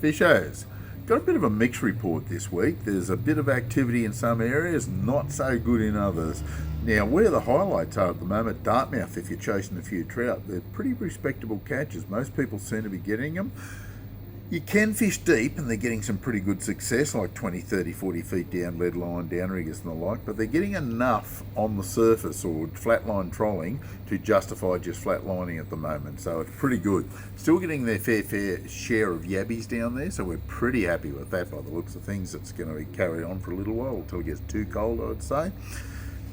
Fishers, got a bit of a mixed report this week. There's a bit of activity in some areas, not so good in others. Now, where the highlights are at the moment, Dartmouth, if you're chasing a few trout, they're pretty respectable catches. Most people seem to be getting them. You can fish deep and they're getting some pretty good success, like 20, 30, 40 feet down, lead line, downriggers and the like, but they're getting enough on the surface or flatline trolling to justify just flatlining at the moment, so it's pretty good. Still getting their fair share of yabbies down there, so we're pretty happy with that by the looks of things. It's going to be carried on for a little while until it gets too cold, I would say.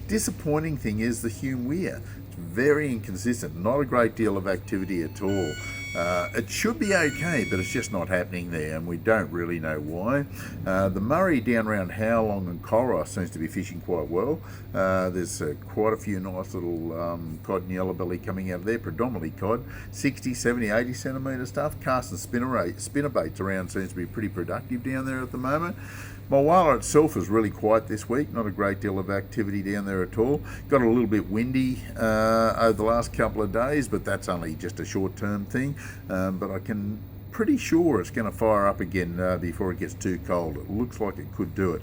Disappointing thing is the Hume weir. It's very inconsistent, not a great deal of activity at all. It should be okay, but it's just not happening there, and we don't really know why. The Murray down around Howlong and Cora seems to be fishing quite well. There's quite a few nice little cod and yellow belly coming out of there, predominantly cod, 60, 70, 80 centimetre stuff. Casting spinner baits around seems to be pretty productive down there at the moment. Mulwala itself is really quiet this week, not a great deal of activity down there at all. Got a little bit windy over the last couple of days, but that's only just a short-term thing. But I can pretty sure it's going to fire up again before it gets too cold. It looks like it could do it.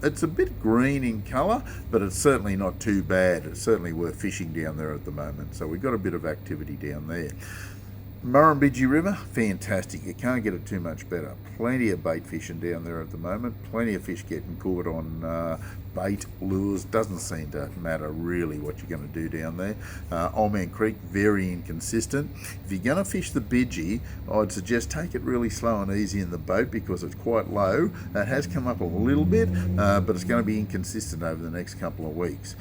It's a bit green in colour, but it's certainly not too bad. It's certainly worth fishing down there at the moment. So we've got a bit of activity down there. Murrumbidgee River, fantastic. You can't get it too much better. Plenty of bait fishing down there at the moment. Plenty of fish getting caught on bait lures. Doesn't seem to matter really what you're going to do down there. Old Man Creek, very inconsistent. If you're going to fish the Bidgee, I'd suggest take it really slow and easy in the boat because it's quite low. It has come up a little bit, but it's going to be inconsistent over the next couple of weeks.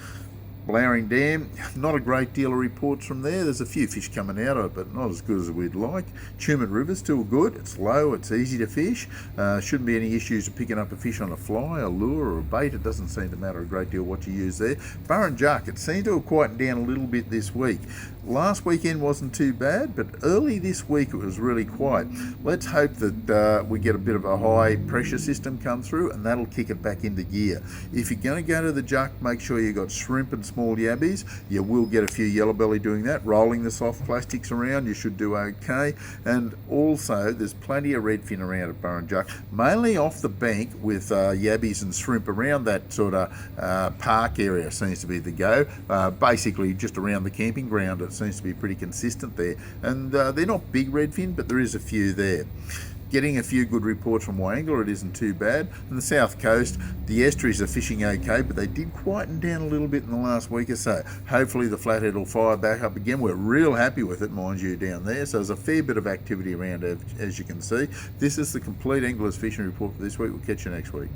Blowering Dam, not a great deal of reports from there. There's a few fish coming out of it, but not as good as we'd like. Tumut River's still good. It's low, it's easy to fish. Shouldn't be any issues of picking up a fish on a fly, a lure, or a bait. It doesn't seem to matter a great deal what you use there. Burrinjuck, it seemed to have quietened down a little bit this week. Last weekend wasn't too bad, but early this week it was really quiet. Let's hope that we get a bit of a high pressure system come through and that'll kick it back into gear. If you're going to go to the Juck, make sure you've got shrimp and small yabbies. You will get a few yellow belly doing that. Rolling the soft plastics around, you should do okay. And also, there's plenty of redfin around at Burrinjuck, mainly off the bank with yabbies and shrimp around that sort of park area seems to be the go. Basically, just around the camping ground, it seems to be pretty consistent there. And they're not big redfin, but there is a few there. Getting a few good reports from Wagga, it isn't too bad. On the south coast, the estuaries are fishing okay, but they did quieten down a little bit in the last week or so. Hopefully the flathead will fire back up again. We're real happy with it, mind you, down there. So there's a fair bit of activity around, as you can see. This is the Compleat Anglers Fishing Report for this week. We'll catch you next week.